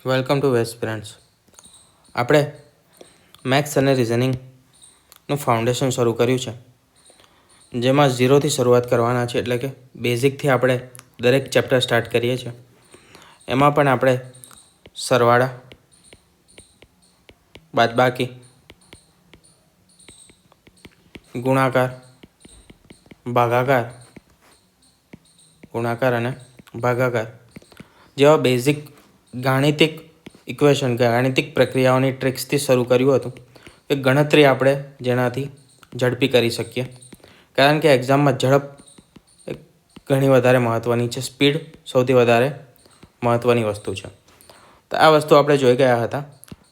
Welcome to west friends. આપણે maths અને રિઝનિંગનું ફાઉન્ડેશન શરૂ કર્યું છે, જેમાં ઝીરોથી શરૂઆત કરવાના છે. એટલે કે બેઝિકથી આપણે દરેક ચેપ્ટર સ્ટાર્ટ કરીએ છીએ. એમાં પણ આપણે સરવાળા, બાદબાકી, ગુણાકાર, ગુણાકાર અને ભાગાકાર જેવા બેઝિક ગાણિતિક ગાણિતિક પ્રક્રિયાઓની ટ્રિક્સથી શરૂ કર્યું હતું. કે ગણતરી આપણે જેનાથી ઝડપી કરી શકીએ, કારણ કે એક્ઝામમાં ઝડપ ઘણી વધારે મહત્ત્વની છે. સ્પીડ સૌથી વધારે મહત્ત્વની વસ્તુ છે. તો આ વસ્તુ આપણે જોઈ ગયા હતા.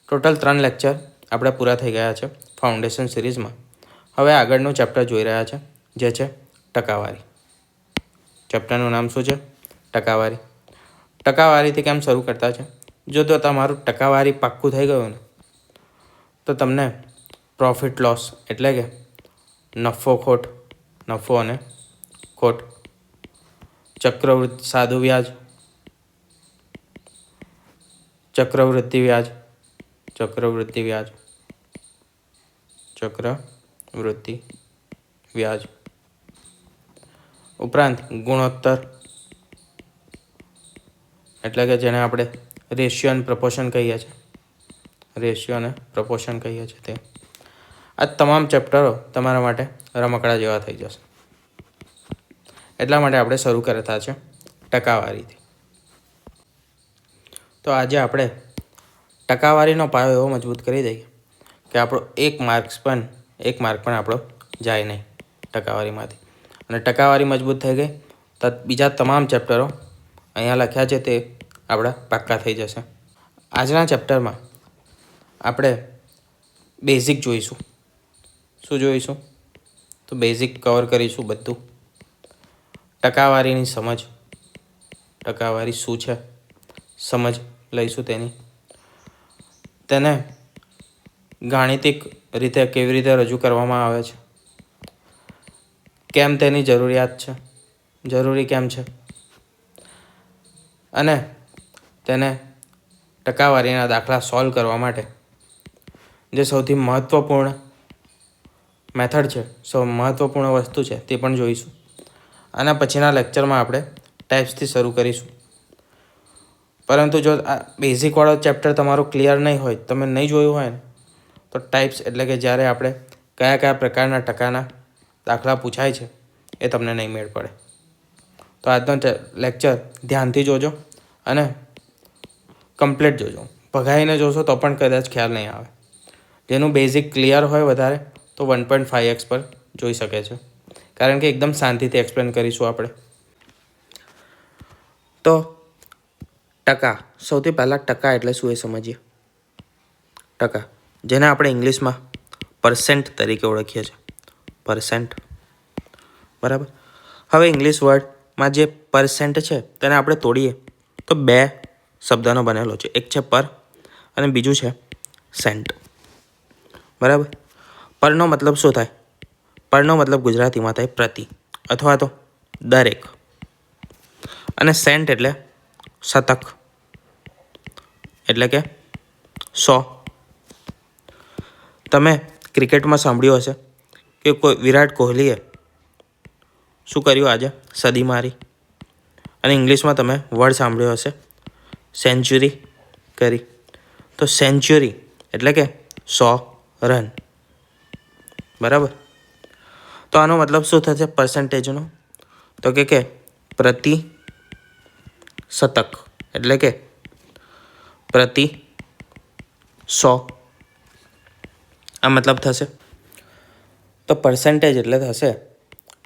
ટોટલ 3 લેક્ચર આપણે પૂરા થઈ ગયા છે ફાઉન્ડેશન સિરીઝમાં. હવે આગળનું ચેપ્ટર જોઈ રહ્યા છે, જે છે ટકાવારી. ચેપ્ટરનું નામ શું છે? ટકાવારી. ટકાવારીથી કેમ શરૂ કરતા છે? જો તો તમારું ટકાવારી પાક્કું થઈ ગયું ને, તો તમને પ્રોફિટ લોસ એટલે કે નફો અને ખોટ, સાદું વ્યાજ, ચક્રવૃદ્ધિ વ્યાજ ઉપરાંત ગુણોત્તર એટલે કે જેને આપણે રેશિયો અને પ્રપોર્શન કહીએ છીએ તે આ તમામ ચેપ્ટરો તમારા માટે રમકડા જેવા થઈ જશે. એટલા માટે આપણે શરૂ કરતા છે ટકાવારીથી. તો આજે આપણે ટકાવારીનો પાયો એવો મજબૂત કરી દઈએ કે આપણો એક માર્ક પણ આપણો જાય નહીં ટકાવારીમાંથી. અને ટકાવારી મજબૂત થઈ ગઈ તો બીજા તમામ ચેપ્ટરો અહીંયા લખ્યા છે તે આપણા પાક્કા થઈ જશે. આજના ચેપ્ટરમાં આપણે બેઝિક જોઈશું. શું જોઈશું? તો બેઝિક કવર કરીશું બધું. ટકાવારીની સમજ, ટકાવારી શું છે સમજ લઈશું તેને ગાણિતિક રીતે કેવી રીતે રજૂ કરવામાં આવે છે, કેમ તેની જરૂરી કેમ છે, અને તેને ટકાવારીના દાખલા સોલ્વ કરવા માટે જે સૌથી મહત્ત્વપૂર્ણ વસ્તુ છે તે પણ જોઈશું. આના પછીના લેક્ચરમાં આપણે ટાઈપ્સથી શરૂ કરીશું. પરંતુ જો આ બેઝિકવાળો ચેપ્ટર તમારું ક્લિયર નહીં હોય, તમે નહીં જોયું હોય ને, તો ટાઈપ્સ એટલે કે જ્યારે આપણે કયા પ્રકારના ટકાના દાખલા પૂછાય છે એ તમને નહીં મેળ પડે. તો આજનો લેક્ચર ધ્યાનથી જોજો અને કમ્પ્લીટ જોજો. ભગાઈને જોશો તો પણ કદાચ ખ્યાલ નહીં આવે. જેનું બેઝિક ક્લિયર હોય વધારે તો 1.5x પર જોઈ શકે છે, કારણ કે એકદમ શાંતિથી એક્સપ્લેન કરીશું આપણે. તો સૌથી પહેલાં ટકા એટલે શું એ સમજીએ. ટકા, જેને આપણે ઇંગ્લિશમાં પર્સેન્ટ તરીકે ઓળખીએ છીએ. પર્સેન્ટ, બરાબર. હવે ઇંગ્લિશ વર્ડમાં જે પર્સેન્ટ છે તેને આપણે તોડીએ તો 2 શબ્દનો બનેલો છે. એક છે પર અને બીજું છે સેન્ટ, બરાબર. પરનો મતલબ શું થાય? પરનો મતલબ ગુજરાતીમાં થાય પ્રતિ અથવા તો દરેક. અને સેન્ટ એટલે શતક, એટલે કે 100. તમે ક્રિકેટમાં સાંભળ્યું હશે કે વિરાટ કોહલીએ શું કર્યું આજે? સદી મારી. અને ઇંગ્લિશમાં તમે વર્ડ સાંભળ્યો હશે સેન્ચુરી કરી. તો સેન્ચુરી એટલે કે 100 રન, બરાબર. તો આનો મતલબ શું થશે પર્સન્ટેજનો? તો કે પ્રતિ શતક એટલે કે પ્રતિ 100 આ મતલબ થશે. તો પર્સન્ટેજ એટલે થશે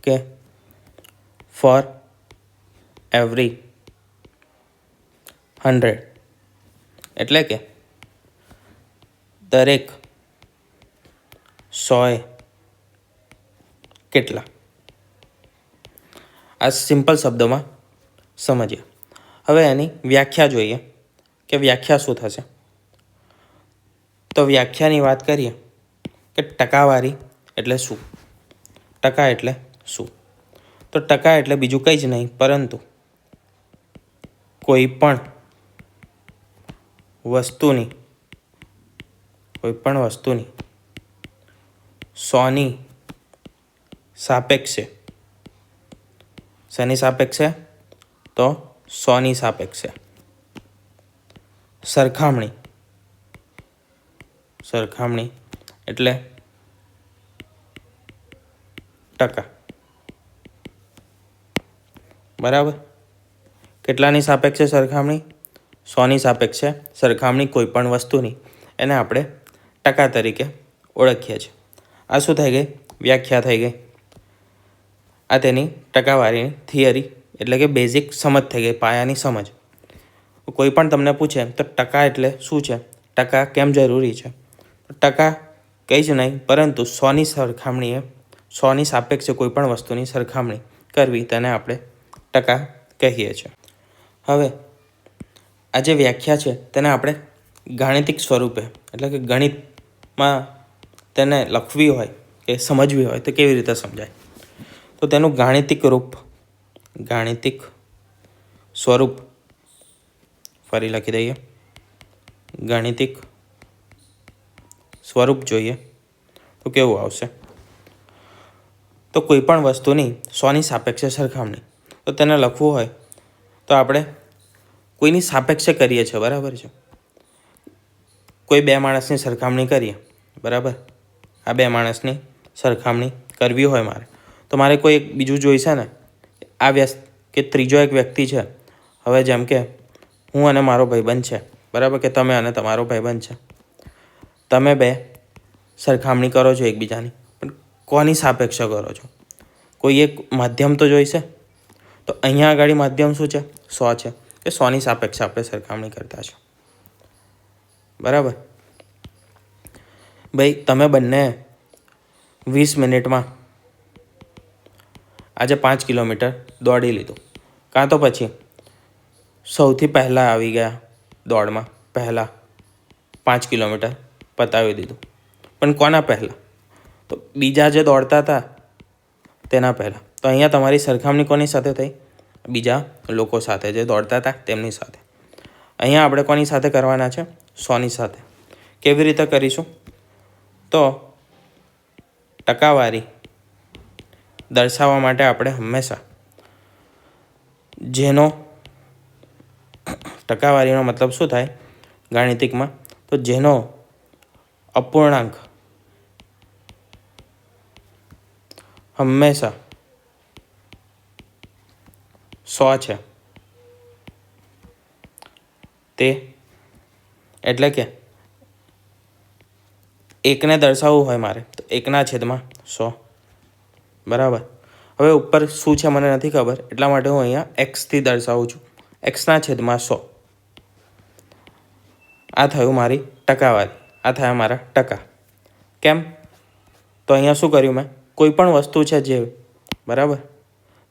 કે ફોર એવરી 100, એટલે કે દરેક 100 કેટલા. આ સિમ્પલ શબ્દોમાં સમજીએ. હવે એની વ્યાખ્યા જોઈએ કે વ્યાખ્યા શું થશે. તો વ્યાખ્યાની વાત કરીએ કે ટકાવારી એટલે શું. ટકા એટલે શું? તો ટકા એટલે બીજું કંઈ જ નહીં પરંતુ કોઈ પણ વસ્તુની, કોઈપણ વસ્તુની 100ની સાપેક્ષે, શેની સાપેક્ષે? તો 100ની સાપેક્ષે સરખામણી, સરખામણી એટલે ટકા, બરાબર. કેટલાની સાપેક્ષે સરખામણી? 100ની સાપેક્ષે સરખામણી કોઈપણ વસ્તુની, એને આપણે ટકા તરીકે ઓળખીએ છીએ. આ શું થઈ ગઈ? વ્યાખ્યા થઈ ગઈ. આ તેની ટકાવારીની થિયરી એટલે કે બેઝિક સમજ થઈ ગઈ, પાયાની સમજ. કોઈ પણ તમને પૂછે તો ટકા એટલે શું છે, ટકા કેમ જરૂરી છે? ટકા કંઈ જ નહીં પરંતુ 100ની સરખામણીએ, 100ની સાપેક્ષે કોઈપણ વસ્તુની સરખામણી કરવી, તેને આપણે ટકા કહીએ છીએ. હવે આ જે વ્યાખ્યા છે તેને આપણે ગાણિતિક સ્વરૂપે એટલે કે ગણિતમાં તેને લખવી હોય કે સમજવી હોય તો કેવી રીતે સમજાય? તો તેનું ગાણિતિક સ્વરૂપ ફરી લખી દઈએ. ગાણિતિક સ્વરૂપ જોઈએ તો કેવું આવશે? તો કોઈ પણ વસ્તુની 100ની સાપેક્ષે સરખામણી, તો તેને લખવું હોય તો આપણે કોઈની સાપેક્ષે કરીએ છીએ, બરાબર છે? કોઈ બે માણસની સરખામણી કરીએ, બરાબર. આ બે માણસની સરખામણી કરવી હોય મારે, તો મારે કોઈ એક બીજું જોઈશે ને. આ કે ત્રીજો એક વ્યક્તિ છે. હવે જેમ કે હું અને મારો ભાઈબંધ છે, બરાબર, કે તમે અને તમારો ભાઈબંધ છે. તમે બે સરખામણી કરો છો એકબીજાની, પણ કોની સાપેક્ષે કરો છો? કોઈ એક માધ્યમ તો જોઈશે. તો અહીંયા આગળ માધ્યમ શું છે? 100 છે, કે 100ની સાપેક્ષે આપણે સરખામણી કરતા છે, બરાબર. ભાઈ તમે બંને 20 મિનિટમાં આજે 5 કિલોમીટર દોડી લીધું, કાં તો પછી સૌથી પહેલાં આવી ગયા દોડમાં, પહેલાં 5 કિલોમીટર પતાવી દીધું. પણ કોના પહેલાં? તો બીજા જે દોડતા હતા તેના પહેલાં. તો અહીંયા તમારી સરખામણી કોની સાથે થઈ? બીજા લોકો સાથે, જે દોડતા હતા તેમની સાથે. અહીંયા આપણે કોની સાથે કરવાના છે? 100ની સાથે. કેવી રીતે કરીશું? તો ટકાવારી દર્શાવવા માટે આપણે હંમેશા જેનો ટકાવારીનો મતલબ શું થાય ગાણિતિકમાં? તો જેનો અપૂર્ણાંક હંમેશા 100 છે, તે એટલે કે એકને દર્શાવવું હોય મારે તો 1/100, બરાબર. હવે ઉપર શું છે મને નથી ખબર, એટલા માટે હું અહીંયા એક્સથી દર્શાવું છું. 1/100. આ થયું મારી ટકાવારી, આ થયા મારા ટકા. કેમ? તો અહીંયા શું કર્યું મેં? કોઈ પણ વસ્તુ છે જે, બરાબર,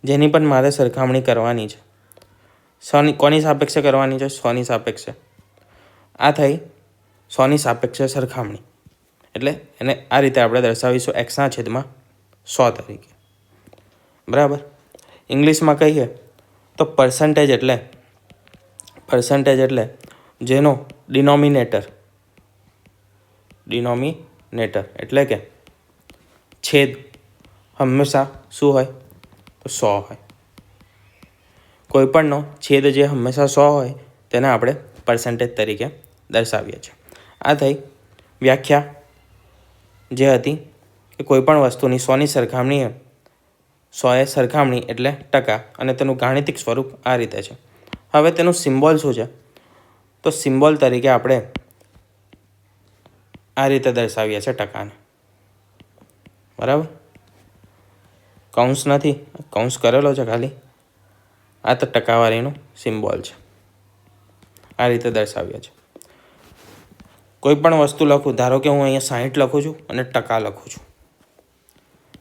જેની પણ મારે સરખામણી કરવાની છે, 100ની કોની સાપેક્ષે કરવાની છે? 100ની સાપેક્ષે. આ થઈ 100ની સાપેક્ષે સરખામણી. એટલે એને આ રીતે આપણે દર્શાવીશું 1/100 તરીકે, બરાબર. ઇંગ્લિશમાં કહીએ તો પર્સન્ટેજ એટલે જેનો ડિનોમિનેટર એટલે કે છેદ હંમેશા શું હોય? તો 100 હોય. કોઈપણનો છેદ જે હંમેશા 100 હોય તેને આપણે પર્સન્ટેજ તરીકે દર્શાવીએ છીએ. આ થઈ વ્યાખ્યા જે હતી કે કોઈપણ વસ્તુની 100ની સરખામણીએ, 100એ સરખામણી એટલે ટકા, અને તેનું ગાણિતિક સ્વરૂપ આ રીતે છે. હવે તેનું સિમ્બોલ શું છે? તો સિમ્બોલ તરીકે આપણે આ રીતે દર્શાવીએ છીએ ટકાને, બરાબર. કૌંસ નથી, કૌંસ કરેલો છે ખાલી. આ તો ટકાવારીનું સિમ્બોલ છે, આ રીતે દર્શાવીએ છીએ. કોઈ પણ વસ્તુ લખું, ધારો કે હું અહીંયા 60 લખું છું અને ટકા લખું છું,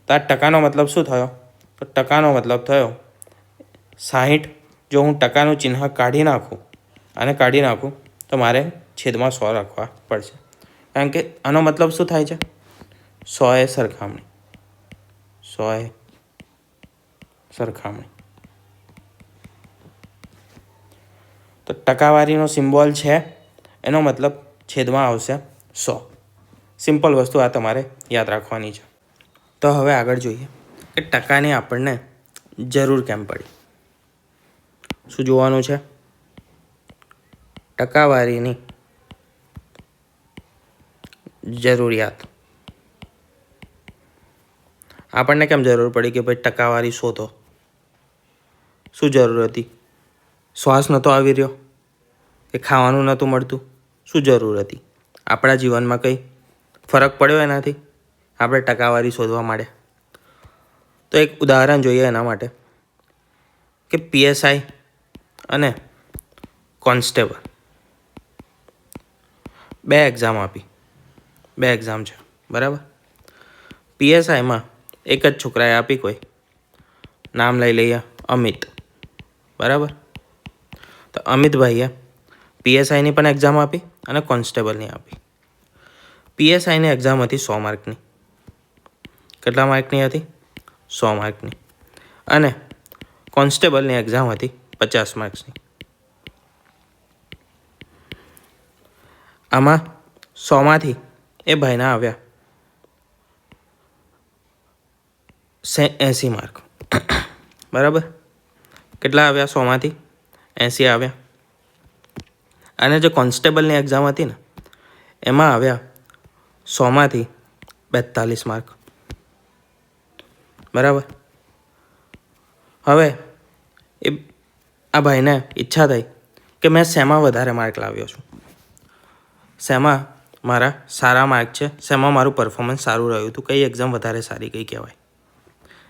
તો આ ટકાનો મતલબ શું થયો? તો ટકાનો મતલબ થયો 60. જો હું ટકાનું ચિહ્ન કાઢી નાખું તો મારે છેદમાં 100 લખવા પડશે, કારણ કે આનો મતલબ શું થાય છે? 100એ સરખામણી, 100એ સરખામણી. તો ટકાવારીનો સિમ્બોલ છે એનો મતલબ છેદમાં આવશે 100. સિમ્પલ વસ્તુ આ તમારે યાદ રાખવાની છે. તો હવે આગળ જોઈએ કે ટકાની આપણને જરૂર કેમ પડી. શું જોવાનું છે? ટકાવારીની જરૂરિયાત. આપણને કેમ જરૂર પડી કે ભાઈ ટકાવારી શોધો? શું જરૂર હતી? શ્વાસ નહોતો આવી રહ્યો કે ખાવાનું નહોતું મળતું? શું જરૂર હતી? આપણા જીવનમાં કંઈ ફરક પડ્યો એનાથી આપણે ટકાવારી શોધવા માંડ્યા? તો એક ઉદાહરણ જોઈએ એના માટે કે PSI અને કોન્સ્ટેબલ 2 એક્ઝામ આપી. 2 એક્ઝામ છે, બરાબર. PSIમાં એક જ છોકરાએ આપી, કોઈ નામ લઈ લઈએ, અમિત, બરાબર. તો અમિતભાઈએ PSIની પણ એક્ઝામ આપી અને કોન્સ્ટેબલની આપી. PSIની એક્ઝામ હતી 100 માર્કની. કેટલા માર્કની હતી? 100 માર્કની. અને કોન્સ્ટેબલની એક્ઝામ હતી 50 માર્ક્સની. આમાં 100માંથી એ ભાઈના આવ્યા 80 માર્ક, બરાબર. કેટલા આવ્યા? 100માંથી 80 આવ્યા. અને જે કોન્સ્ટેબલની એક્ઝામ હતી ને એમાં આવ્યા 100માંથી 42 માર્ક, બરાબર. હવે આ ભાઈને ઈચ્છા થઈ કે મેં શેમાં વધારે માર્ક લાવ્યો છું, શેમાં મારા સારા માર્ક છે, શેમાં મારું પરફોર્મન્સ સારું રહ્યું હતું, કઈ એક્ઝામ વધારે સારી કઈ કહેવાય.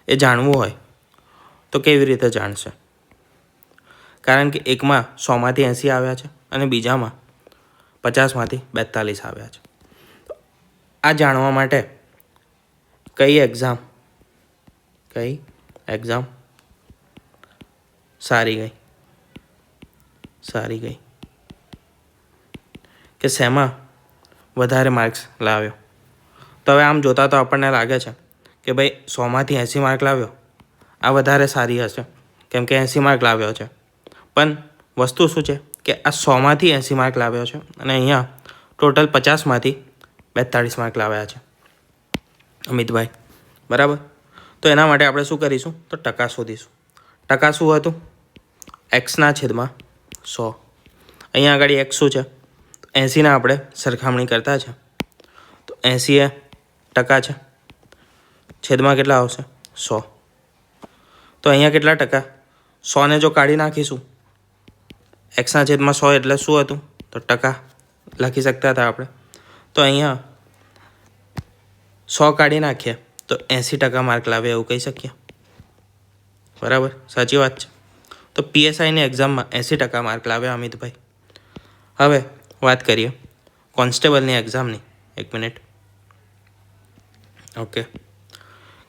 એ જાણવું હોય તો કેવી રીતે જાણશે? કારણ કે એકમાં 100માંથી 80 આવ્યા છે અને બીજામાં 50માંથી 42 આવ્યા છે. આ જાણવા માટે કઈ એક્ઝામ સારી ગઈ કે શેમાં વધારે માર્ક્સ લાવ્યો? તો હવે આમ જોતા તો આપણને લાગે છે કે ભાઈ 100માંથી 80 માર્ક લાવ્યો આ વધારે સારી હશે કેમ કે 80 માર્ક લાવ્યો છે. પણ વસ્તુ શું છે કે આ 100માંથી 80 માર્ક લાવ્યો છે અને અહીંયા ટોટલ 50માંથી 42 માર્ક લાવ્યા છે અમિતભાઈ, બરાબર. તો એના માટે આપણે શું કરીશું? તો ટકા શોધીશું. ટકા શું હતું? એક્સના છેદમાં 100. અહીંયા આગળ એક્સ શું છે? 80ના આપણે સરખામણી કરતા છે તો 80 એ ટકા છે. છેદમાં કેટલા આવશે? 100. તો અહીંયા કેટલા ટકા? 100ને જો કાઢી નાખીશું, એક્સના છેદમાં 100 એટલે શું હતું? તો ટકા લખી શકતા હતા આપણે. તો અહીંયા 100 કાઢી નાખીએ તો 80% માર્ક લાવે એવું કહી શકીએ, બરાબર. સાચી વાત છે. તો PSIની એક્ઝામમાં 80% માર્ક લાવ્યા અમિતભાઈ. હવે વાત કરીએ કોન્સ્ટેબલની એક્ઝામની. 1 મિનિટ. ઓકે,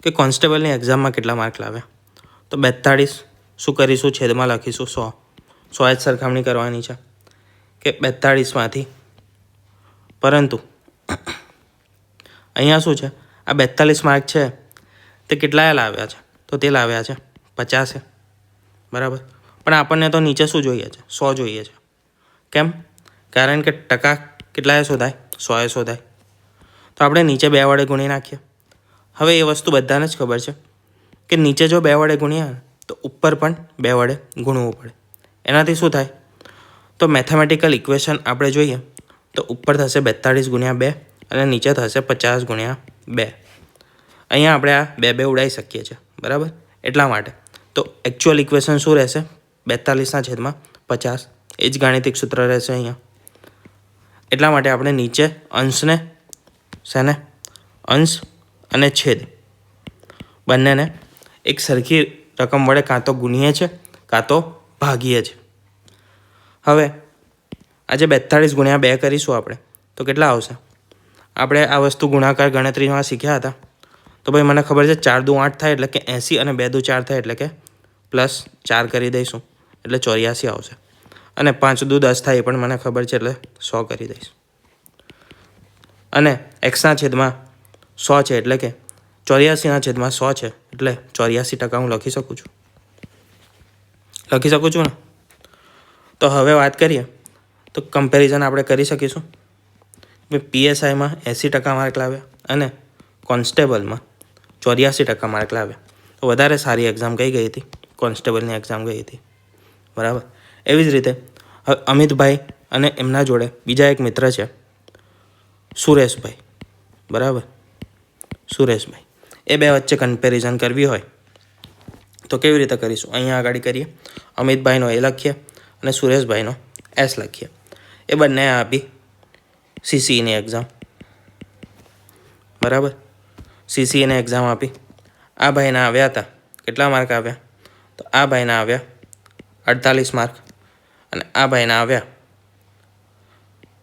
કે કોન્સ્ટેબલની એક્ઝામમાં કેટલા માર્ક લાવ્યા? તો 42. શું કરીશું? છેદમાં લખીશું 100. 100 જ સરખામણી કરવાની છે કે 42માંથી, પરંતુ અહીંયા શું છે? આ 42 માર્ક છે તે કેટલાએ લાવ્યા છે? તો તે લાવ્યા છે 50, બરાબર. પણ આપણને તો નીચે શું જોઈએ છે? 100 જોઈએ છે. કેમ? કારણ કે ટકા કેટલાએ શોધાય? 100એ શોધાય. તો આપણે નીચે 2 વડે ગુણી નાખીએ. હવે એ વસ્તુ બધાને જ ખબર છે કે નીચે જો 2 વડે ગુણ્યા તો ઉપર પણ 2 વડે ગુણવું પડે. એનાથી શું થાય? તો મેથેમેટિકલ ઇક્વેશન આપણે જોઈએ તો ઉપર થશે 42 ગુણ્યા 2 અને નીચે થશે 50 ગુણ્યા 2. અહીંયા આપણે આ 2 ઉડાવી શકીએ છીએ, બરાબર. એટલા માટે તો એકચ્યુઅલ ઇક્વેશન શું રહેશે? 42ના છેદમાં 50. એ જ ગાણિતિક સૂત્ર રહેશે અહીંયા. એટલા માટે આપણે નીચે અંશને અંશ અને છેદ બંનેને એક સરખી રકમ વડે કાં તો ગુણીએ છીએ કાં તો ભાગીએ છીએ. હવે આજે 42 ગુણ્યા 2 કરીશું આપણે તો કેટલા આવશે? આપણે આ વસ્તુ ગુણાકાર ગણતરીમાં શીખ્યા હતા. તો ભાઈ મને ખબર છે 4 દુ 8 થાય એટલે કે 80 અને 2 દુ 4 થાય એટલે કે +4 કરી દઈશું એટલે 84 આવશે. અને 5 દુ 10 થાય એ પણ મને ખબર છે એટલે 100 કરી દઈશ. અને એક્સના છેદમાં 100 છે એટલે કે 84ના છેદમાં 100 છે એટલે 84% હું લખી શકું છું ને? તો હવે વાત કરીએ તો કમ્પેરિઝન આપણે કરી શકીશું. PSIમાં 80% માર્ક લાવ્યા અને કોન્સ્ટેબલમાં 84% માર્ક લાવ્યા. તો વધારે સારી એક્ઝામ કઈ ગઈ હતી? કોન્સ્ટેબલની એક્ઝામ ગઈ હતી. બરાબર. એવી જ રીતે અમિતભાઈ અને એમના જોડે બીજા એક મિત્ર છે સુરેશભાઈ. બરાબર, સુરેશભાઈ. એ બે વચ્ચે કમ્પેરિઝન કરવી હોય તો કેવી રીતે કરીશું? અહીંયા આગળ કરીએ. અમિતભાઈનો એ લખીએ અને સુરેશભાઈનો S લખીએ. એ બંને આપી CCEની એક્ઝામ. બરાબર, CCEની એક્ઝામ આપી. આ ભાઈના આવ્યા હતા, કેટલા માર્ક આવ્યા? તો આ ભાઈના આવ્યા 48 માર્ક અને આ ભાઈના આવ્યા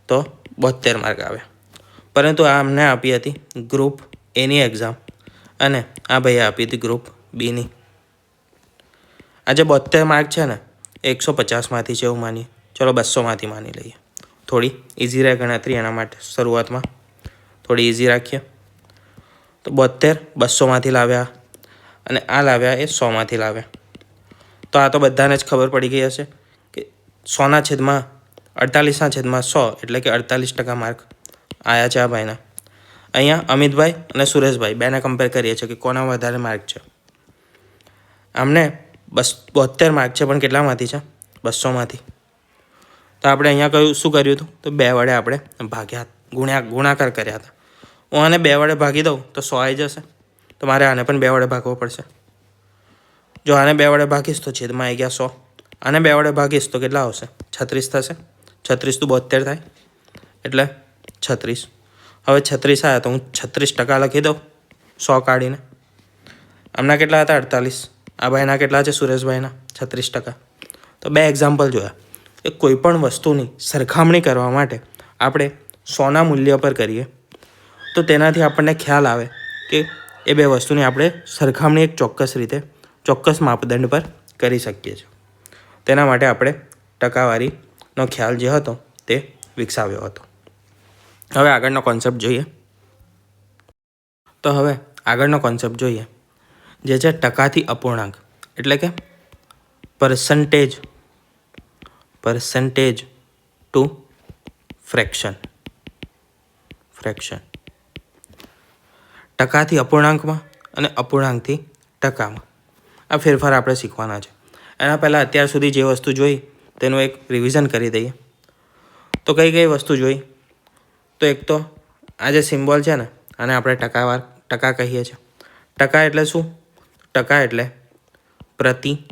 તો 72 માર્ક આવ્યા. પરંતુ આ અમને આપી હતી ગ્રુપ Aની એક્ઝામ અને આ ભાઈએ આપી હતી ગ્રુપ Bની. આ જે 72 માર્ક છે ને એ 150માંથી છે એવું માનીએ. ચલો 200માંથી માની લઈએ. થોડી ઇઝી રહે ગણતરી, એના માટે શરૂઆતમાં થોડી ઇઝી રાખીએ. તો 72 200માંથી લાવ્યા અને આ લાવ્યા એ 100માંથી લાવ્યા. તો આ તો બધાને જ ખબર પડી ગઈ હશે કે 100/48/100 એટલે કે 48% માર્ક આવ્યા છે આ ભાઈના. અહીંયા અમિતભાઈ અને સુરેશભાઈ બેને કમ્પેર કરીએ છીએ કે કોના વધારે માર્ક છે. આમને 72 માર્ક છે પણ કેટલામાંથી છે? 200માંથી. તો આપણે અહીંયા શું કર્યું હતું? તો 2 વડે આપણે ભાગ્યા, ગુણાકાર કર્યા હતા. હું આને 2 વડે ભાગી દઉં તો 100 આવી જશે. તો મારે આને પણ 2 વડે ભાગવો પડશે. જો આને 2 વડે ભાગીશ તો છેદમાં આવી ગયા 100. આને 2 વડે ભાગીશ તો કેટલા આવશે? 36 થશે. 36 × 72 થાય એટલે 36. હવે 36 આવ્યા તો હું 36% લખી દઉં 100 કાઢીને. આમના કેટલા હતા? 48. આ ભાઈના કેટલા છે? સુરેશભાઈના 36%. તો 2 એક્ઝામ્પલ જોયા. એ કોઈ પણ વસ્તુની સરખામણી કરવા માટે આપણે 100ના મૂલ્ય પર કરીએ તો તેનાથી આપણને ખ્યાલ આવે કે એ બે વસ્તુની આપણે સરખામણી એક ચોક્કસ રીતે, ચોક્કસ માપદંડ પર કરી શકીએ છીએ. તેના માટે આપણે ટકાવારીનો ખ્યાલ જે હતો તે વિકસાવ્યો હતો. હવે આગળનો કોન્સેપ્ટ જોઈએ. તો હવે આગળનો કોન્સેપ્ટ જોઈએ જે છે ટકાથી અપૂર્ણાંક, એટલે કે પર્સન્ટેજ ટુ ફ્રેક્શન. ટકાથી અપૂર્ણાંકમાં અને અપૂર્ણાંકથી ટકામાં આ ફેરફાર આપણે શીખવાના છે. એના પહેલાં અત્યાર સુધી જે વસ્તુ જોઈ તેનું એક રિવિઝન કરી દઈએ. તો કઈ વસ્તુ જોઈ? તો એક તો આ જે સિમ્બોલ છે ને આને આપણે ટકા કહીએ છીએ. ટકા એટલે શું? ટકા એટલે પ્રતિ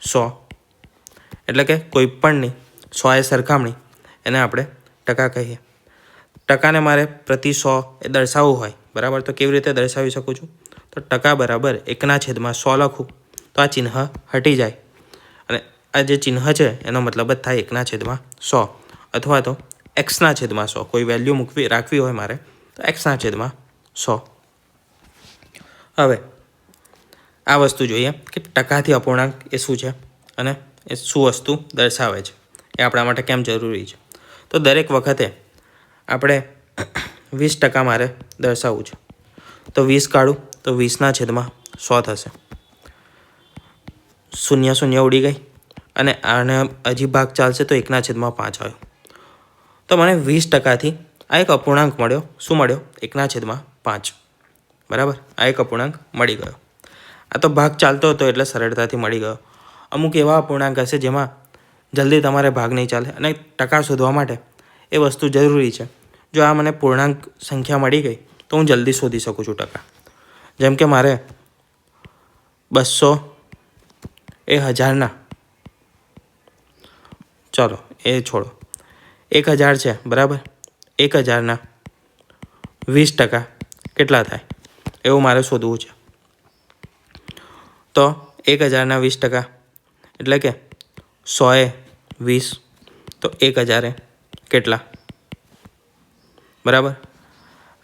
100, એટલે કે કોઈ પણની 100 સરખામણી એને આપણે ટકા કહીએ. ટકાને મારે પ્રતિ 100 એ દર્શાવવું હોય, બરાબર, તો કેવી રીતે દર્શાવી શકું છું? તો ટકા બરાબર 1/100 લખું તો આ ચિહ્ન હટી જાય અને આ જે ચિહ્ન છે એનો મતલબ જ થાય 1/100 અથવા તો x/100. કોઈ વેલ્યુ રાખવી હોય મારે તો x/100. હવે આ વસ્તુ જોઈએ કે ટકાથી અપૂર્ણાંક એ શું છે અને એ શું વસ્તુ દર્શાવે છે, એ આપણા માટે કેમ જરૂરી છે. તો દરેક વખતે આપણે 20% મારે દર્શાવવું છે તો 20 કાઢું તો 20/100 થશે. 0 ઉડી ગઈ અને આને હજી ભાગ ચાલશે તો 1/5 આવ્યો. તો મને 20%થી આ એક અપૂર્ણાંક મળ્યો. શું મળ્યો? 1/5. બરાબર, આ એક અપૂર્ણાંક મળી ગયો. આ તો ભાગ ચાલતો હતો એટલે સરળતાથી મળી ગયો. અમુક એવા અપૂર્ણાંક હશે જેમાં જલ્દી તમારે ભાગ નહીં ચાલે અને ટકા શોધવા માટે એ વસ્તુ જરૂરી છે. જો આ મને પૂર્ણાંક સંખ્યા મળી ગઈ તો હું જલ્દી શોધી શકું છું ટકા. જેમ કે મારે 200 એ 1000ના, ચલો એ છોડો, 1000 છે, બરાબર. 1000ના 20% કેટલા થાય એવું મારે શોધવું છે. તો 1000ના 20% એટલે કે 100 એ 20 તો 1000 એ કેટલા? બરાબર,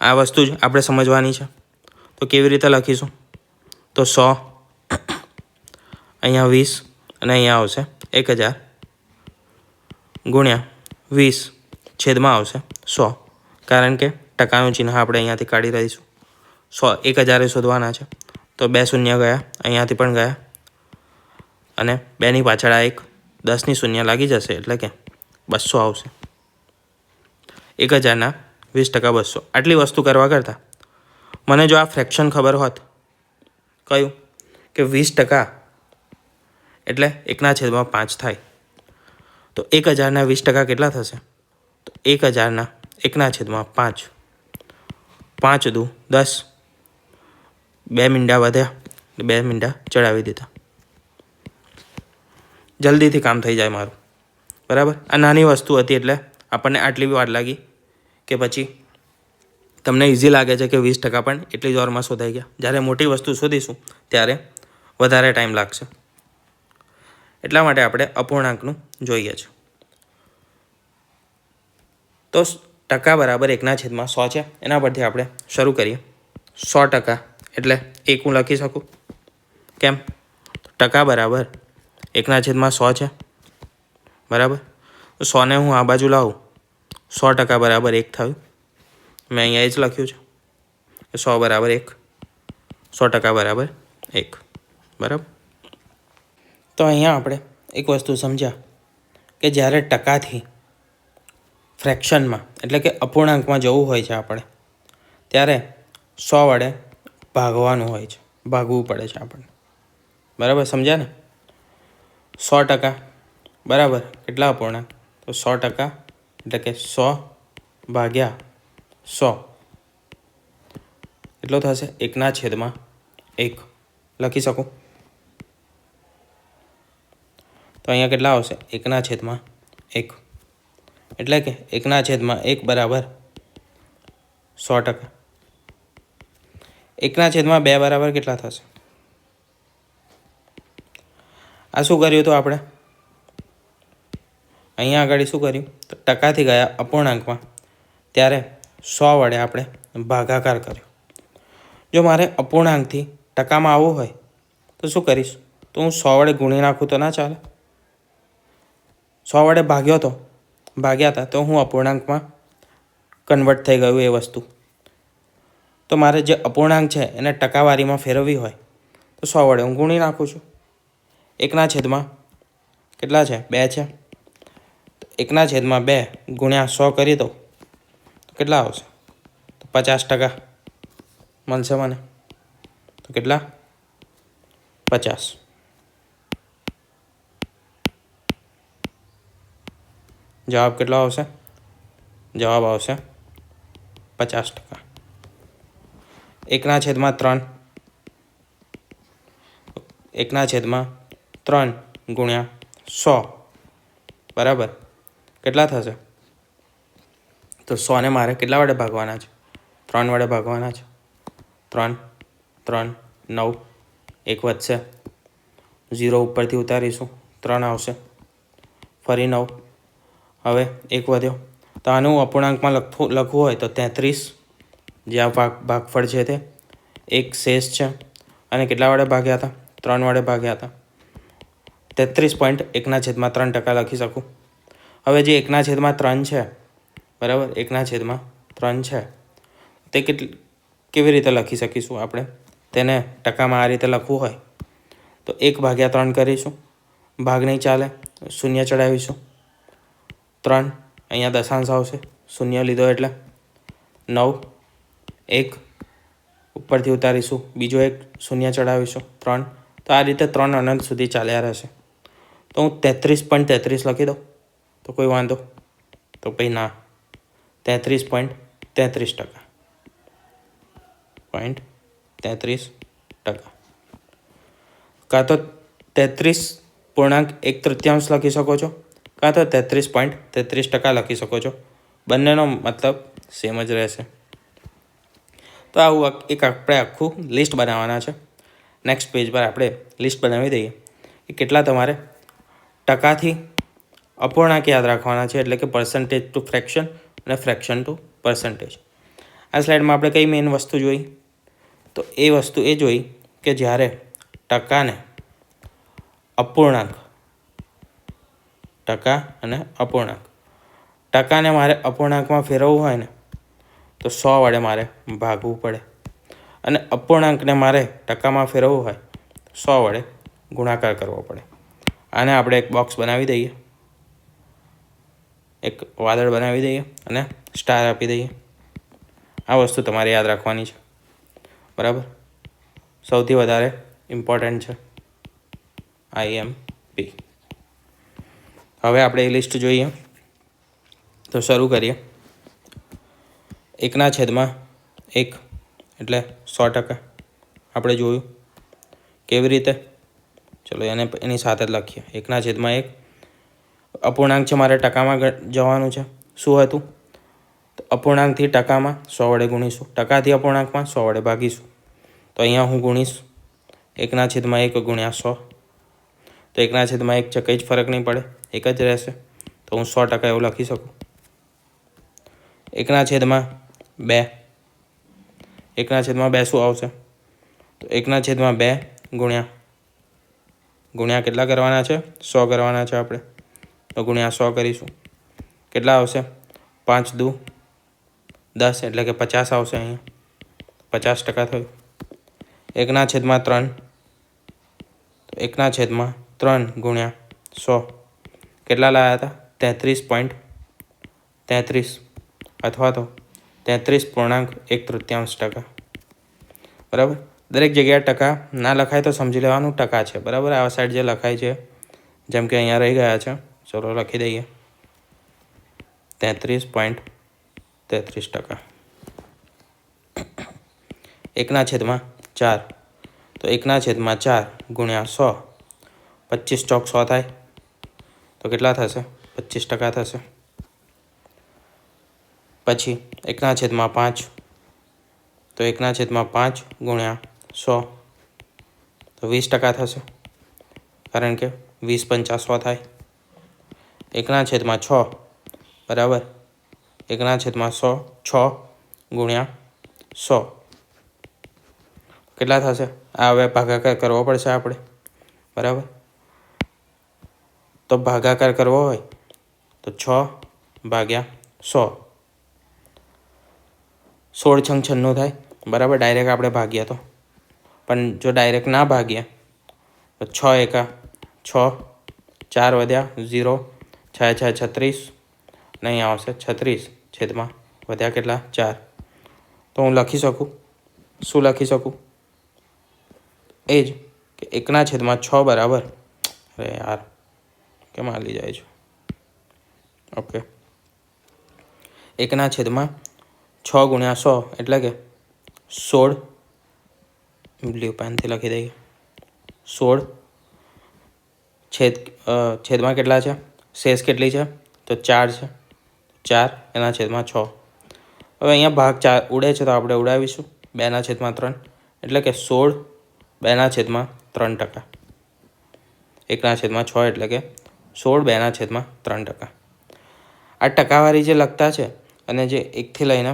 આ વસ્તુ જ આપણે સમજવાની છે. તો કેવી રીતે લખીશું? તો 100 અહીંયા 20 અને અહીંયા આવશે 1000 ગુણ્યા 20 છેદમાં આવશે 100, કારણ કે ટકાનું ચિહ્ન આપણે અહીંયાથી કાઢી રહીશું. 1000 શોધવાના છે તો 2 શૂન્ય ગયા, અહીંયાથી પણ ગયા અને 2ની પાછળ આ એક 10ની શૂન્ય લાગી જશે એટલે કે 200 આવશે. 1000ના 20% 200. આટલી વસ્તુ કરવા કરતાં મને જો આ ફ્રેક્શન ખબર હોત, કયું કે 20% એટલે 1/5 થાય, તો 1000ના 20% કેટલા થશે? તો 1000ના 1/5, 5 દુ 10, 2 મીંડા વધ્યા, 2 મીંડા ચડાવી દીધા. જલ્દીથી કામ થઈ જાય મારું, બરાબર. આ નાની વસ્તુ હતી એટલે આપણને આટલી વાર લાગી કે પછી તમને ઇઝી લાગે છે કે 20% પણ એટલી જ વારમાં શોધાઈ ગયા. જ્યારે મોટી વસ્તુ શોધીશું ત્યારે વધારે ટાઈમ લાગશે. એટલા માટે આપણે અપૂર્ણાંકનું જોઈએ છે. તો ટકા બરાબર 1/100 છે. એના પરથી આપણે શરૂ કરીએ. 100% એટલે 1 હું લખી શકું. કેમ? ટકા બરાબર 1/100 છે, બરાબર. તો 100ને હું આ બાજુ લાવું, 100% બરાબર 1 થયું. મેં અહીંયા એ જ લખ્યું છે 100 બરાબર 1, 100% બરાબર 1, બરાબર. તો અહીંયા આપણે એક વસ્તુ સમજ્યા કે જ્યારે ટકાથી ફ્રેક્શનમાં એટલે કે અપૂર્ણાંકમાં જવું હોય છે આપણે, ત્યારે 100 વડે ભાગવાનું હોય છે, ભાગવું પડે છે આપણને, બરાબર. સમજ્યા ને? 100% બરાબર કેટલા અપૂર્ણાંક? તો 100% એટલે કે 100 ભાગ્યા 100 એટલો થશે 1/1 લખી શકું. તો અહીંયા કેટલા આવશે? 1/1 એટલે કે 1/1 બરાબર 100%. 1/2 બરાબર કેટલા થશે? આ શું કર્યું હતું આપણે? અહીંયા આગળ શું કર્યું? તો ટકાથી ગયા અપૂર્ણાંકમાં, ત્યારે 100 વડે આપણે ભાગાકાર કર્યો. જો મારે અપૂર્ણાંકથી ટકામાં આવવું હોય તો શું કરીશ? તો હું 100 વડે ગુણી નાખું તો ના ચાલે? 100 વડે ભાગ્યા હતા તો હું અપૂર્ણાંકમાં કન્વર્ટ થઈ ગયું એ વસ્તુ. તો મારે જે અપૂર્ણાંક છે એને ટકાવારીમાં ફેરવવી હોય તો 100 વડે હું ગુણી નાખું છું. 1/2 કેટલા છે? 2 છે. 1/2 ગુણ્યા 100 કરી દો તો કેટલા આવશે? તો 50% મળશે મને. તો કેટલા? 50. જવાબ કેટલો આવશે? જવાબ આવશે 50%. 1/3 1/3 ગુણ્યા 100 બરાબર કેટલા થશે? તો 100ને મારે કેટલા વડે ભાગવાના છે? 3 વડે ભાગવાના છે. 3 3 9, 1 વધશે, 0 ઉપરથી ઉતારીશું, 3 આવશે, ફરી 9, હવે 1 વધ્યો. તો આનું અપૂર્ણાંકમાં લખવું હોય તો 33, જે આ ભાગફળ છે તે 1 શેષ છે. અને કેટલા વડે ભાગ્યા હતા? 3 વડે ભાગ્યા હતા. 33.1/3% લખી શકું. હવે જે 1/3 છે, બરાબર, 1/3 છે, તે કેવી રીતે લખી શકીશું આપણે? તેને ટકામાં આ રીતે લખવું હોય તો 1/3 કરીશું, ભાગ નહીં ચાલે, 0 ચડાવીશું. 3 અહીંયા દશાંશ આવશે, 0 લીધો એટલે 9, 1 ઉપરથી ઉતારીશું, બીજો 1 0 ચડાવીશું, 3. તો આ રીતે 3 અનંત સુધી ચાલ્યા રહેશે. તો હું 33.33 લખી દઉં તો કોઈ વાંધો? તો ભાઈ ના, 33.33%. કાં તો 33.1/3 લખી શકો છો, કાં તો 33.33% લખી શકો છો. બંનેનો મતલબ સેમ જ રહેશે. તો આવું આપણે આખું લિસ્ટ બનાવવાના છે. નેક્સ્ટ પેજ પર આપણે લિસ્ટ બનાવી દઈએ કે કેટલા તમારે ટકાથી અપૂર્ણાંક યાદ રાખવાના છે, એટલે કે પર્સન્ટેજ ટુ ફ્રેક્શન અને ફ્રેક્શન ટુ પર્સન્ટેજ. આ સ્લાઇડમાં આપણે કઈ મેઇન વસ્તુ જોઈ? તો એ વસ્તુ એ જોઈ કે જ્યારે ટકા અને અપૂર્ણાંક ટકાને મારે અપૂર્ણાંકમાં ફેરવવું હોય ને તો 100 વડે મારે ભાગવું પડે, અને અપૂર્ણાંકને મારે ટકામાં ફેરવવું હોય 100 વડે ગુણાકાર કરવો પડે. આને આપણે એક બોક્સ બનાવી દઈએ. એક વાદળ બનાવી દઈએ અને સ્ટાર આપી દઈએ. આ વસ્તુ તમારે યાદ રાખવાની છે, બરાબર. સૌથી વધારે ઇમ્પોર્ટન્ટ છે IMP. હવે આપણે એ લિસ્ટ જોઈએ તો શરૂ કરીએ. 1/1 એટલે 100%. આપણે જોયું કેવી રીતે. ચલો એની સાથે જ લખીએ. 1/1 અપૂર્ણાંક છે, મારે ટકામાં જવાનું છે. શું હતું? તો અપૂર્ણાંકથી ટકામાં 100 વડે ગુણીશું, ટકાથી અપૂર્ણાંકમાં 100 વડે ભાગીશું. તો અહીંયા હું ગુણીશ 1/1 ગુણ્યા 100. તો 1/1 છે, કંઈ જ ફરક નહીં પડે, એક જ રહેશે. તો હું 100% એવું લખી શકું. 1/2 1/2 શું આવશે? તો 1/2 ગુણ્યા કેટલા કરવાના છે? 100 કરવાના છે આપણે. તો ગુણ્યા 100 કરીશું. કેટલા આવશે? 5 દુ 10 એટલે કે 50 આવશે. અહીંયા 50% થયું. 1/3 1/3 ગુણ્યા 100 કેટલા લાવ્યા હતા? 33.33 અથવા તો 33.1/3%. બરાબર. દરેક જગ્યાએ ટકા ના લખાય તો સમજી લેવાનું ટકા છે, બરાબર. આ સાઈડ જે લખાય છે, જેમ કે અહીંયા રહી ગયા છે, ચલો લખી દઈએ 33.33%. 1/4 તો 1/4 ગુણ્યા 100 25 ચોક 100 થાય. તો કેટલા થશે? 25% થશે. પછી 1/5 તો 1/5 ગુણ્યા 100 તો 20% થશે, કારણ કે 20 × 100 થાય. 1/6 બરાબર 1/100 6 ગુણ્યા 100 કેટલા થશે? આ હવે ભાગાકાર કરવો પડશે આપણે, બરાબર. તો ભાગાકાર કરવો હોય તો 6/100 16 × 96 થાય, બરાબર. ડાયરેક્ટ આપણે ભાગ્યા તો, પણ જો ડાયરેક્ટ ના ભાગ્યા તો 6 × 6 4 વધ્યા 0 6 × 6 36 નહીં આવશે 36 છેદમાં વધ્યા કેટલા? 4. તો હું લખી શકું, શું લખી શકું? એ જ કે 1/6 બરાબર, અરે યાર કેમ હાલી જાય છે? ઓકે, 1/6 ગુણ્યા 100 એટલે કે 16. બ્લુ પેનથી લખી દઈએ 16 છેદમાં કેટલા છે? શેષ કેટલી છે? તો 4 છે. 4/6. હવે અહીંયા ભાગ 4 ઉડે છે તો આપણે ઉડાવીશું 2/3 એટલે કે 16 2/3%. 1/6 એટલે કે 16 2/3%. આ ટકાવારી જે લખતા છે અને જે 1થી લઈને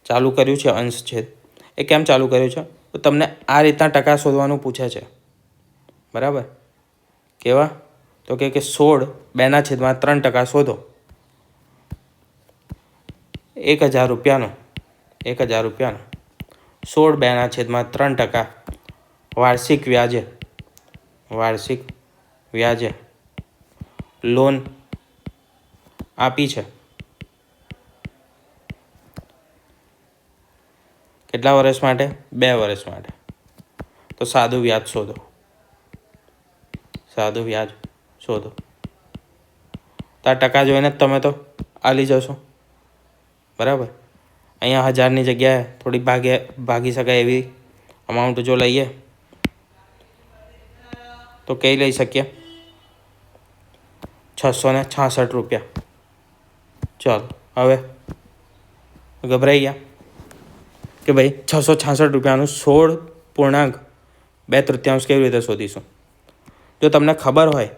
ચાલુ કર્યું છે અંશ છેદ, એ કેમ ચાલુ કર્યું છે? તો તમને આ રીતના ટકા શોધવાનું પૂછે છે, બરાબર. કેવા? તો કે 16 2/3% શોધો. 1000 રૂપિયાનો 16 2/3% વાર્ષિક વ્યાજે લોન આપી છે. કેટલા વર્ષ માટે? 2 વર્ષ માટે. તો સાદું વ્યાજ શોધો. તો આ ટકા જોઈને તમે તો આલી જશો, બરાબર. અહીંયા 1000ની જગ્યાએ થોડી ભાગી શકાય એવી અમાઉન્ટ જો લઈએ તો કઈ લઈ શકીએ? 666 રૂપિયા. ચાલો હવે ગભરાઈ ગયા કે ભાઈ 666 રૂપિયાનું 16.2/3 કેવી રીતે શોધીશું? જો તમને ખબર હોય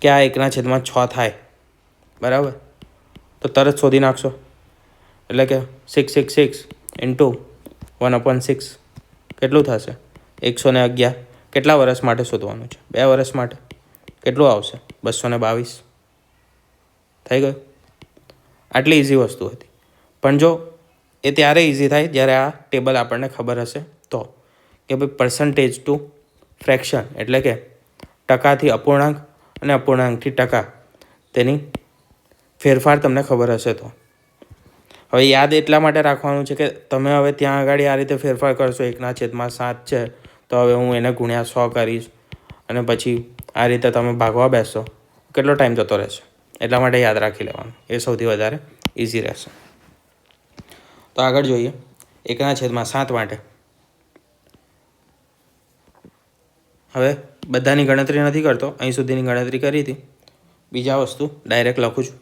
કે આ 1/6 થાય, બરાબર, તો તરત શોધી નાખશો. એટલે કે 666 × 1/6 કેટલું થશે? 111. કેટલા વર્ષ માટે શોધવાનું છે? 2 વર્ષ માટે. કેટલું આવશે? 222. થઈ ગયું. આટલી ઇઝી વસ્તુ હતી. પણ જો એ ત્યારે ઇઝી થાય જ્યારે આ ટેબલ આપણને ખબર હશે તો, કે ભાઈ પર્સન્ટેજ ટુ ફ્રેક્શન એટલે કે ટકાથી અપૂર્ણાંક અને અપૂર્ણાંકથી ટકા, તેની ફેરફાર તમને ખબર હશે તો. હવે યાદ એટલા માટે રાખવાનું છે કે તમે હવે ત્યાં આગળ આ રીતે ફેરફાર કરશો. 1/7 છે તો હવે હું એને ગુણ્યા 100 કરીશ અને પછી આ રીતે તમે ભાગવા બેસશો, કેટલો ટાઈમ જતો રહેશે. એટલા માટે યાદ રાખી લેવાનું, એ સૌથી વધારે ઇઝી રહેશે. તો આગળ જોઈએ 1/7 માટે. હવે બધાની ગણતરી નથી કરતો, અહીં સુધીની ગણતરી કરી હતી. બીજા વસ્તુ ડાયરેક્ટ લખું છું.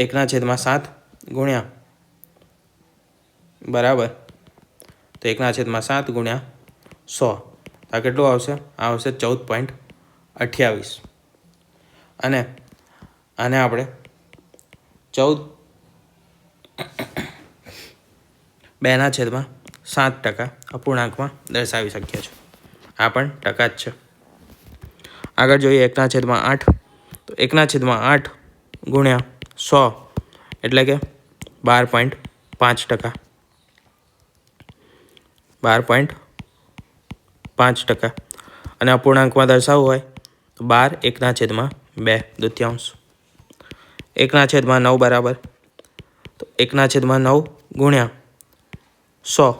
1/7 ગુણ્યા બરાબર, તો 1/7 ગુણ્યા 100 આ કેટલું આવશે? આ આવશે 14.28. અને આને આપણે 2/7% અપૂર્ણાંકમાં દર્શાવી શકીએ છીએ. આ પણ ટકા જ છે. આગળ જોઈએ 1/8. તો 1/8 ગુણ્યા 100 એટલે કે 12.5%. 12.5%. અને અપૂર્ણાંકમાં દર્શાવવું હોય તો 12 1/2. 1/9 બરાબર, તો 1/9 ગુણ્યા 100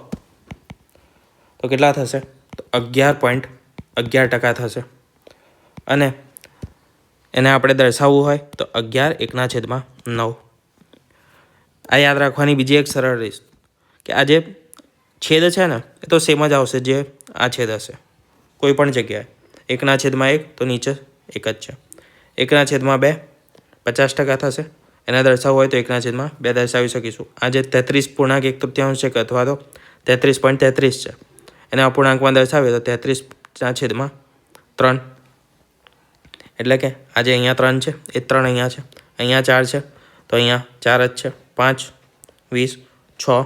તો કેટલા થશે? તો 11.11% થશે. અને એને આપણે દર્શાવવું હોય તો 11 1/9. આ યાદ રાખવાની બીજી એક સરળ રીત કે આ જે છેદ છે ને એ તો સેમ જ આવશે જે આ છેદ હશે કોઈ પણ જગ્યાએ. 1/1 તો નીચે એક જ છે. 1/2 50% થશે. એને દર્શાવવું હોય તો 1/2 દર્શાવી શકીશું. આ જે 33.1/3 છે અથવા તો 33.33 છે, એને અપૂર્ણાંકમાં દર્શાવીએ તો 33/3. એટલે કે આ જે અહીંયા 3 છે એ 3 અહીંયા છે, અહીંયા 4 છે તો અહીંયા 4 જ છે. 5 20 6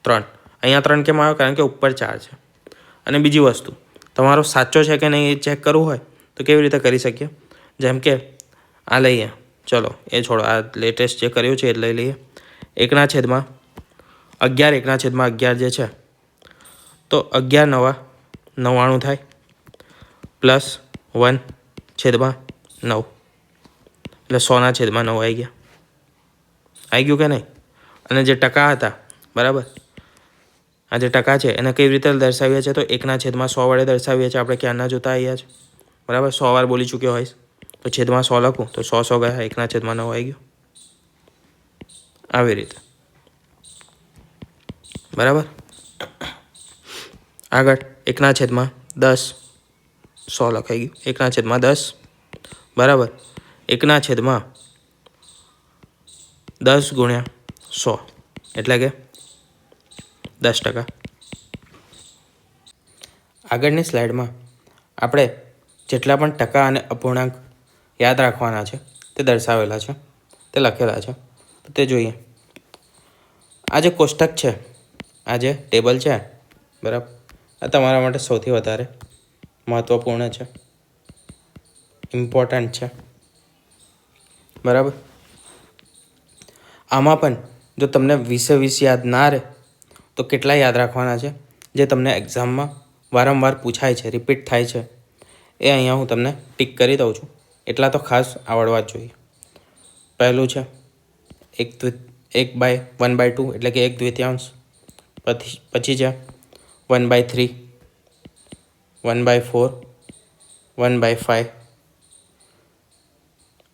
3. અહીંયા 3 કેમ આવ્યો? કારણ કે ઉપર 4 છે. અને બીજી વસ્તુ, તમારો સાચો છે કે નહીં એ ચેક કરવું હોય તો કેવી રીતે કરી શકીએ? જેમ કે આ લઈએ, ચલો એ છોડો, આ લેટેસ્ટ જે કર્યું છે એ લઈ લઈએ. 1/11 1/11 જે છે તો 11 9 99 થાય પ્લસ 1/9 એટલે 100/9 આવી ગયા. આવી ગયું કે નહીં? અને જે ટકા હતા બરાબર, આ જે ટકા છે એને કેવી રીતે દર્શાવીએ છીએ? તો 1/100 વડે દર્શાવીએ છીએ. આપણે ક્યારના જોતા આવ્યા છે બરાબર. 100 વાર બોલી ચૂક્યો હોઈશ તો છેદમાં 100 લખું તો 100 ગયા, 1/9 આવી ગયું. આવી રીતે બરાબર. આગળ 1/10 100 લખાઈ ગયું. 1/10 બરાબર 1/10 ગુણ્યા 100 એટલે કે 10%. આગળની સ્લાઇડમાં આપણે જેટલા પણ ટકા અને અપૂર્ણાંક યાદ રાખવાના છે તે દર્શાવેલા છે, તે લખેલા છે. તો તે જોઈએ. આ જે કોષ્ટક છે, આ જે ટેબલ છે બરાબર, આ તમારા માટે સૌથી વધારે મહત્ત્વપૂર્ણ છે, ઇમ્પોર્ટન્ટ છે બરાબર. આમાં પણ જો તમને 20 યાદ ના રહે તો કેટલા યાદ રાખવાના છે જે તમને એક્ઝામમાં વારંવાર પૂછાય છે, રિપીટ થાય છે, એ અહીંયા હું તમને ટીક કરી દઉં છું. એટલા તો ખાસ આવડવા જ જોઈએ. પહેલું છે 1/2 એટલે કે 1/2. પછી છે 1/3, 1/4, 1/5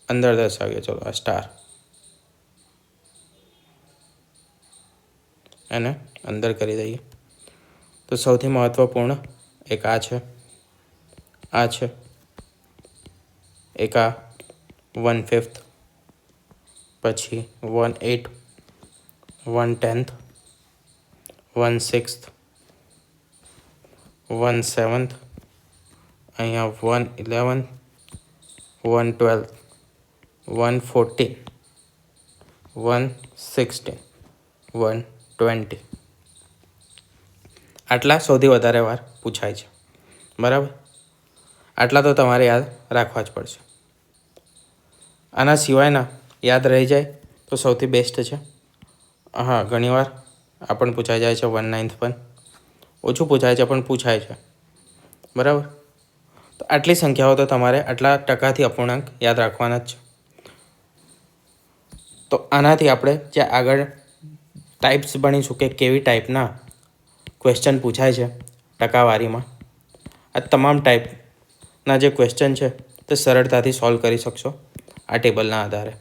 અંદર દર્શાવીએ. ચલો આ સ્ટાર એને અંદર કરી દઈએ. તો સૌથી મહત્ત્વપૂર્ણ એક આ છે, આ છે, એક આ 1/5, પછી 1/8, 1/10, 1/6, 1/7, અહીંયા 1/11, 1/12, 1/14, 1/16, 1/20. આટલા સૌથી વધારે વાર પૂછાય છે બરાબર. આટલા તો તમારે યાદ રાખવા જ પડશે. આના સિવાયના યાદ રહી જાય તો સૌથી બેસ્ટ છે. હા, ઘણીવાર આ પણ પૂછાઈ જાય છે. 1/9 પણ ઓછું પૂછાય છે પણ પૂછાય છે બરાબર. તો આટલી સંખ્યાઓ તો તમારે આટલા ટકાથી અપૂર્ણાંક યાદ રાખવાના જ છે. તો આનાથી આપણે જે આગળ ટાઈપ્સ ભણીશું કે કેવી ટાઈપના ક્વેશ્ચન પૂછાય છે ટકાવારીમાં, આ તમામ ટાઈપના જે ક્વેશ્ચન છે તે સરળતાથી સોલ્વ કરી શકશો આ ટેબલના આધારે.